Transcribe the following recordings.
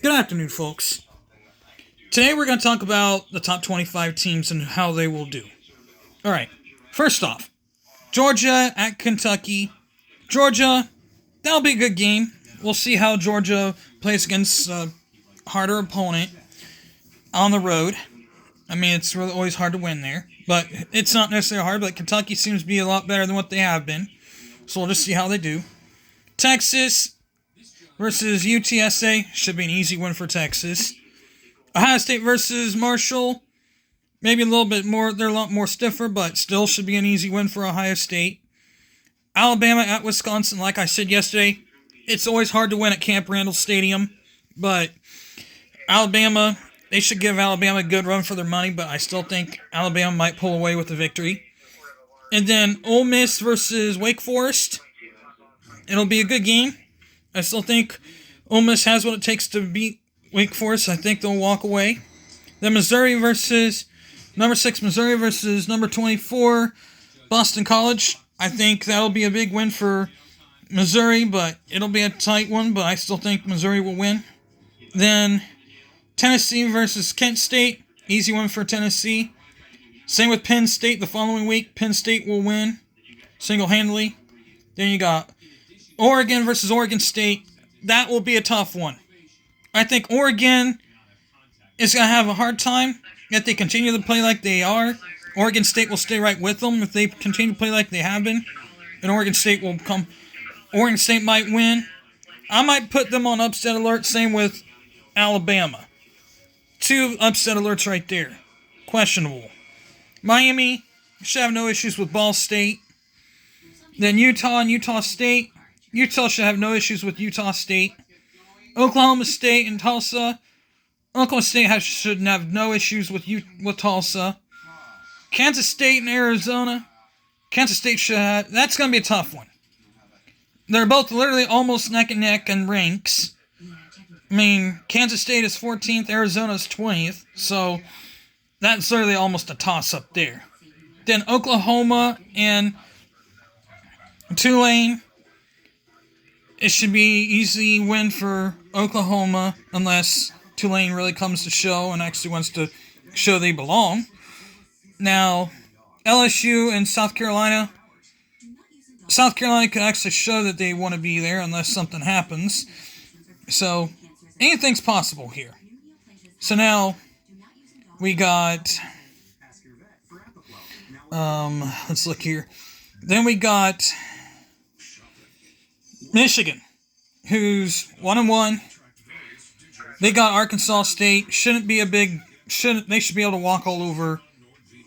Good afternoon, folks. Today we're going to talk about the top 25 teams and how they will do. Alright, first off, Georgia at Kentucky. Georgia, that'll be a good game. We'll see how Georgia plays against a harder opponent on the road. I mean, it's really always hard to win there, but it's not necessarily hard, but Kentucky seems to be a lot better than what they have been. So we'll just see how they do. Texas versus UTSA should be an easy win for Texas. Ohio State versus Marshall, maybe a little bit more, they're a lot more stiffer, but still should be an easy win for Ohio State. Alabama at Wisconsin, like I said yesterday, it's always hard to win at Camp Randall Stadium, but Alabama, they should give Alabama a good run for their money, but I still think Alabama might pull away with the victory. And then Ole Miss versus Wake Forest, it'll be a good game. I still think Ole Miss has what it takes to beat Wake Forest. I think they'll walk away. Then Missouri versus number 6 Missouri versus number 24 Boston College. I think that'll be a big win for Missouri, but it'll be a tight one, but I still think Missouri will win. Then Tennessee versus Kent State. Easy one for Tennessee. Same with Penn State the following week. Penn State will win single-handedly. Then you got Oregon versus Oregon State. That will be a tough one. I think Oregon is going to have a hard time if they continue to play like they are. Oregon State will stay right with them if they continue to play like they have been. And Oregon State will come. Oregon State might win. I might put them on upset alert. Same with Alabama. 2 upset alerts right there. Questionable. Miami should have no issues with Ball State. Then Utah and Utah State. Utah should have no issues with Utah State. Oklahoma State and Tulsa. Oklahoma State should have no issues with Tulsa. Kansas State and Arizona. Kansas State should have... That's going to be a tough one. They're both literally almost neck and neck in ranks. I mean, Kansas State is 14th, Arizona is 20th. So, that's literally almost a toss-up there. Then Oklahoma and Tulane. It should be easy win for Oklahoma unless Tulane really comes to show and actually wants to show they belong. Now, LSU and South Carolina. South Carolina could actually show that they want to be there unless something happens. So, anything's possible here. So now, we got... let's look here. Then we got Michigan, who's 1-1. They got Arkansas State. They should be able to walk all over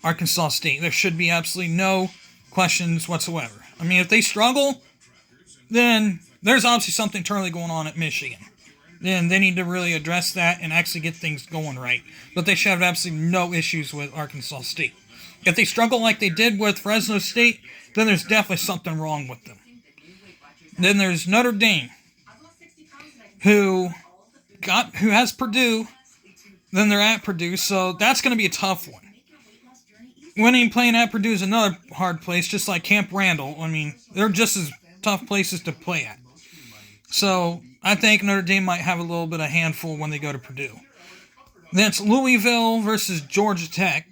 Arkansas State. There should be absolutely no questions whatsoever. I mean, if they struggle, then there's obviously something totally going on at Michigan. Then they need to really address that and actually get things going right. But they should have absolutely no issues with Arkansas State. If they struggle like they did with Fresno State, then there's definitely something wrong with them. Then there's Notre Dame, who has Purdue. Then they're at Purdue, so that's going to be a tough one. Playing at Purdue is another hard place, just like Camp Randall. I mean, they're just as tough places to play at. So I think Notre Dame might have a little bit of handful when they go to Purdue. Then it's Louisville versus Georgia Tech.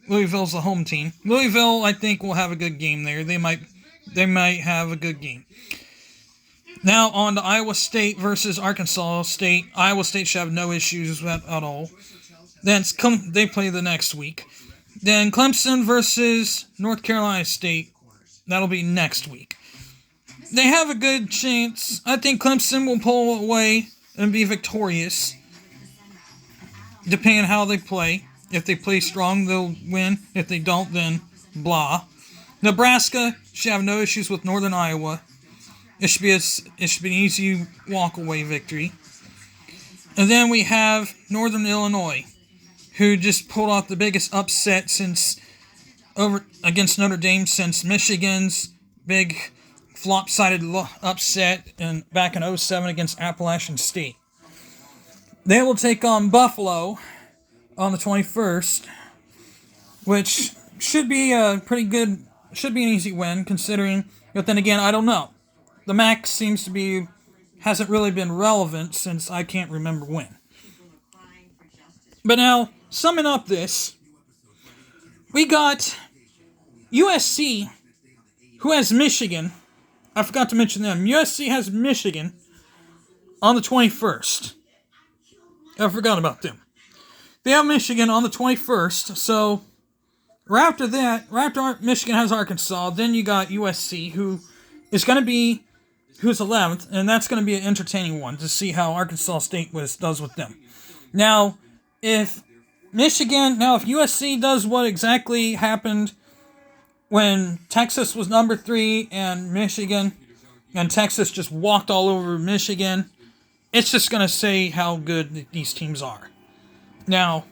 Louisville's the home team. Louisville, I think, will have a good game there. They might have a good game. Now on to Iowa State versus Arkansas State. Iowa State should have no issues with that at all. Then they play the next week. Then Clemson versus North Carolina State. That'll be next week. They have a good chance. I think Clemson will pull away and be victorious. Depending on how they play. If they play strong, they'll win. If they don't, then blah. Nebraska should have no issues with Northern Iowa. It should be an easy walk-away victory. And then we have Northern Illinois, who just pulled off the biggest upset against Notre Dame since Michigan's big flop-sided upset back in 2007 against Appalachian State. They will take on Buffalo on the 21st, which should be a pretty good, should be an easy win considering, but then again, I don't know. The MAC hasn't really been relevant since I can't remember when. But now, summing up this, we got USC, who has Michigan. I forgot to mention them. USC has Michigan on the 21st. I forgot about them. They have Michigan on the 21st, so right after that, right after Michigan has Arkansas, then you got USC, who's 11th, and that's going to be an entertaining one to see how Arkansas State does with them. Now, if USC does what exactly happened when Texas was number 3 and Texas just walked all over Michigan, it's just going to say how good these teams are. Now,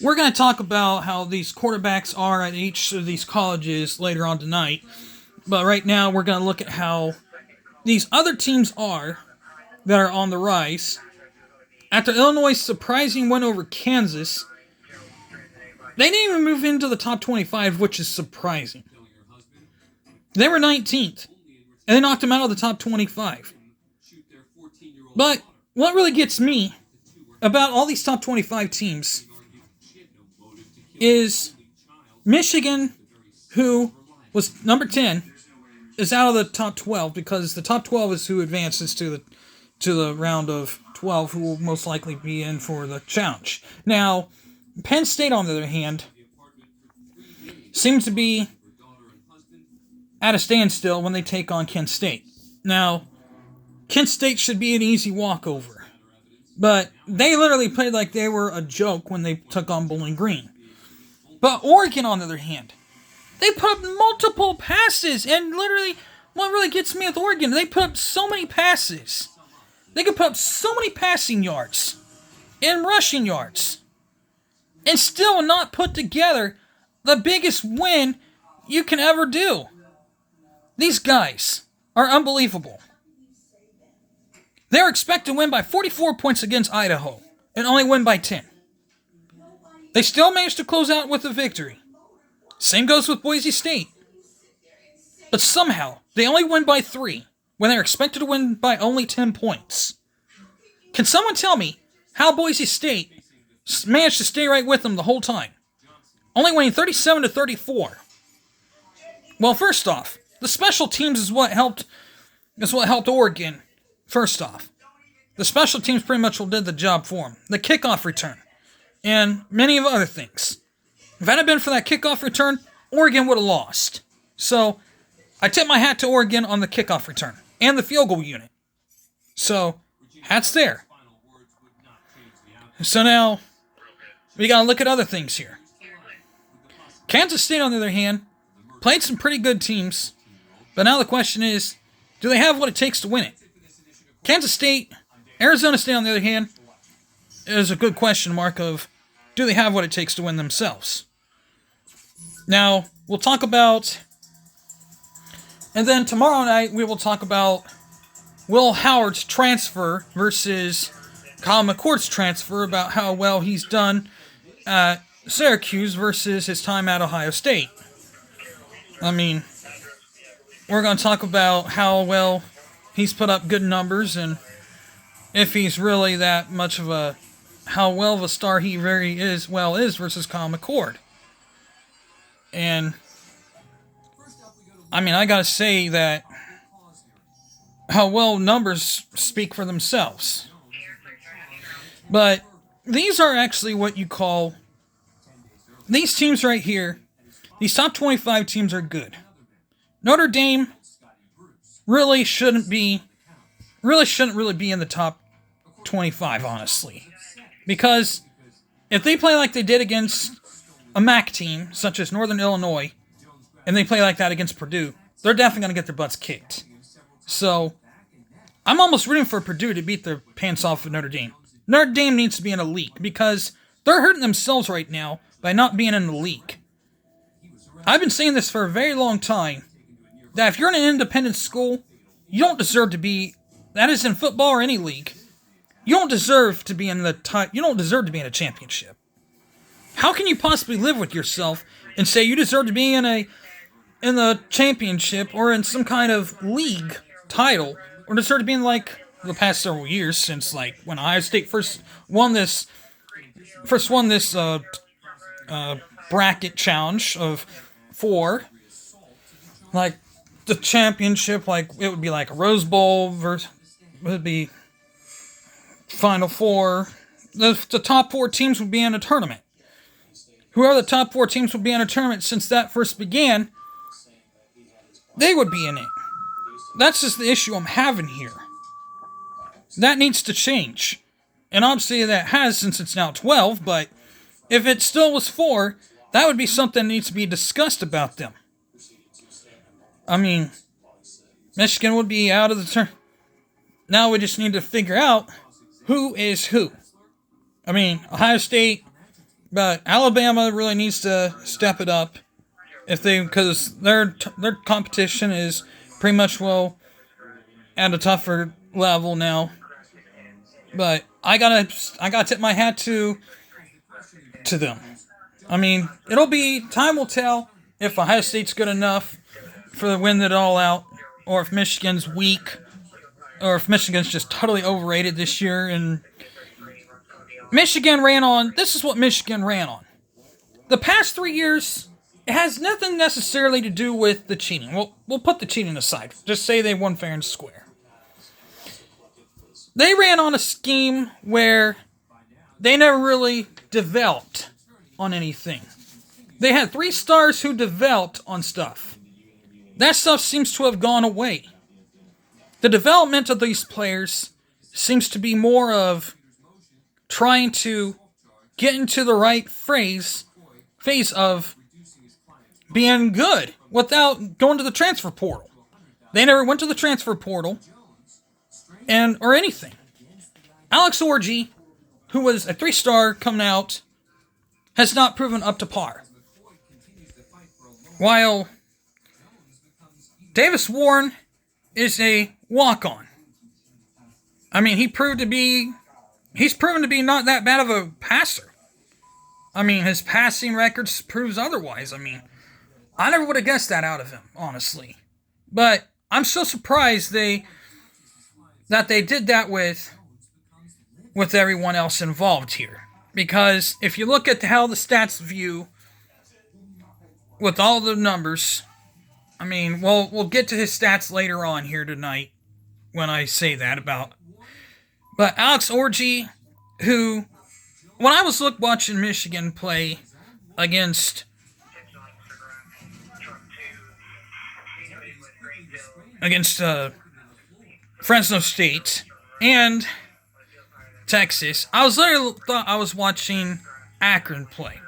we're going to talk about how these quarterbacks are at each of these colleges later on tonight. But right now, we're going to look at how these other teams are that are on the rise. After Illinois' surprising win over Kansas, they didn't even move into the top 25, which is surprising. They were 19th, and they knocked them out of the top 25. But what really gets me about all these top 25 teams is Michigan, who was number 10, is out of the top 12 because the top 12 is who advances to the round of 12, who will most likely be in for the challenge. Now, Penn State, on the other hand, seems to be at a standstill when they take on Kent State. Now, Kent State should be an easy walkover, but they literally played like they were a joke when they took on Bowling Green. But Oregon, on the other hand, they put up multiple passes, and literally, what really gets me with Oregon, they put up so many passes. They could put up so many passing yards and rushing yards and still not put together the biggest win you can ever do. These guys are unbelievable. They're expected to win by 44 points against Idaho and only win by 10. They still managed to close out with a victory. Same goes with Boise State. But somehow, they only win by 3 when they're expected to win by only 10 points. Can someone tell me how Boise State managed to stay right with them the whole time, only winning 37-34? Well, first off, the special teams is what helped Oregon. First off, the special teams pretty much did the job for them. The kickoff return, and many of other things. If it hadn't been for that kickoff return, Oregon would have lost. So, I tip my hat to Oregon on the kickoff return and the field goal unit. So, hats there. So now, we gotta look at other things here. Kansas State, on the other hand, played some pretty good teams, but now the question is, do they have what it takes to win it? Kansas State, Arizona State, on the other hand, is a good question mark of, do they have what it takes to win themselves? Now, we'll talk about, and then tomorrow night we will talk about Will Howard's transfer versus Kyle McCord's transfer, about how well he's done at Syracuse versus his time at Ohio State. I mean, we're going to talk about how well he's put up good numbers and if he's really that much of a, how well of a star he very is versus Kyle McCord. And, I mean, I gotta say that how well numbers speak for themselves. But these are actually what you call, these teams right here, these top 25 teams are good. Notre Dame really shouldn't really be in the top 25, honestly. Because if they play like they did against a MAC team, such as Northern Illinois, and they play like that against Purdue, they're definitely going to get their butts kicked. So, I'm almost rooting for Purdue to beat their pants off of Notre Dame. Notre Dame needs to be in a league, because they're hurting themselves right now by not being in the league. I've been saying this for a very long time, that if you're in an independent school, you don't deserve to be, that is in football or any league, you don't deserve to be in a championship. How can you possibly live with yourself and say you deserve to be in the championship or in some kind of league title, or deserve to be in, like, the past several years since, like, when Ohio State first won this first won this bracket challenge of 4. Like the championship, like it would be like a Rose Bowl versus, it would be Final Four. The top 4 teams would be in a tournament. Whoever the top 4 teams would be in a tournament since that first began, they would be in it. That's just the issue I'm having here. That needs to change. And obviously that has since it's now 12, but if it still was 4, that would be something that needs to be discussed about them. I mean, Michigan would be out of the turn. Now we just need to figure out who is who. I mean, Ohio State, but Alabama really needs to step it up because their competition is pretty much at a tougher level now. But I gotta tip my hat to them. I mean, time will tell if Ohio State's good enough for the win it all out, or if Michigan's weak, or if Michigan's just totally overrated this year. And this is what Michigan ran on. The past 3 years, it has nothing necessarily to do with the cheating. We'll put the cheating aside. Just say they won fair and square. They ran on a scheme where they never really developed on anything. They had 3 stars who developed on stuff. That stuff seems to have gone away. The development of these players seems to be more of trying to get into the right phase of being good without going to the transfer portal. They never went to the transfer portal or anything. Alex Orji, who was a 3-star coming out, has not proven up to par. While Davis Warren is a walk-on. I mean, he's proven to be not that bad of a passer. I mean, his passing record proves otherwise. I mean, I never would have guessed that out of him, honestly. But I'm so surprised that they did that with everyone else involved here. Because if you look at how the stats view with all the numbers, I mean, we'll get to his stats later on here tonight when I say that about. But Alex Orji, who, when I was watching Michigan play against Fresno State and Texas, I thought I was watching Akron play.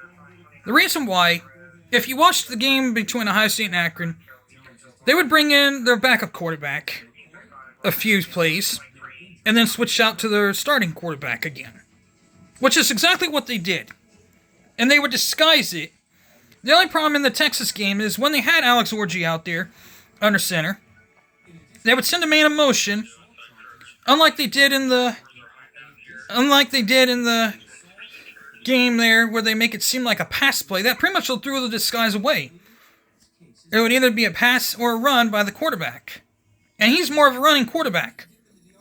The reason why, if you watched the game between Ohio State and Akron, they would bring in their backup quarterback a few plays, and then switch out to their starting quarterback again. Which is exactly what they did. And they would disguise it. The only problem in the Texas game is when they had Alex Orji out there under center, they would send a man in motion, unlike they did in the game there where they make it seem like a pass play. That pretty much threw the disguise away. It would either be a pass or a run by the quarterback. And he's more of a running quarterback.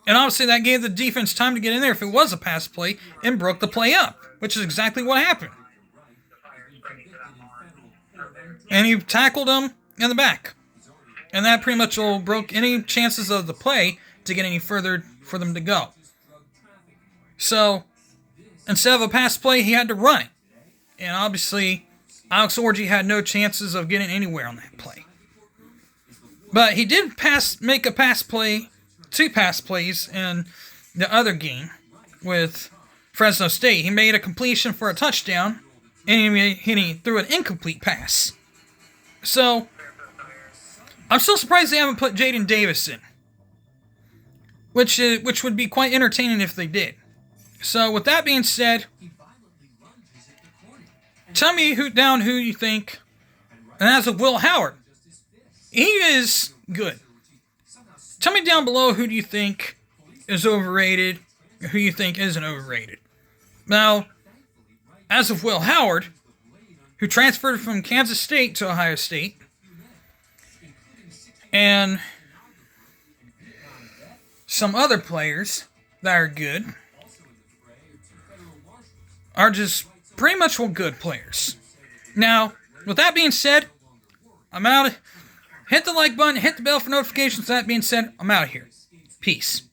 And obviously that gave the defense time to get in there if it was a pass play and broke the play up, which is exactly what happened. And he tackled him in the back. And that pretty much broke any chances of the play to get any further for them to go. So, instead of a pass play, he had to run it. And obviously, Alex Orji had no chances of getting anywhere on that play. But he did make a pass play, 2 pass plays in the other game with Fresno State. He made a completion for a touchdown, and he threw an incomplete pass. So, I'm still surprised they haven't put Jaden Davis in. Which would be quite entertaining if they did. So, with that being said, tell me who you think. And as of Will Howard, he is good. Tell me down below who do you think is overrated, or who you think isn't overrated. Now, as of Will Howard, who transferred from Kansas State to Ohio State, and some other players that are good. are just pretty much good players. Now, with that being said, I'm out. Hit the like button, hit the bell for notifications. That being said, I'm out of here. Peace.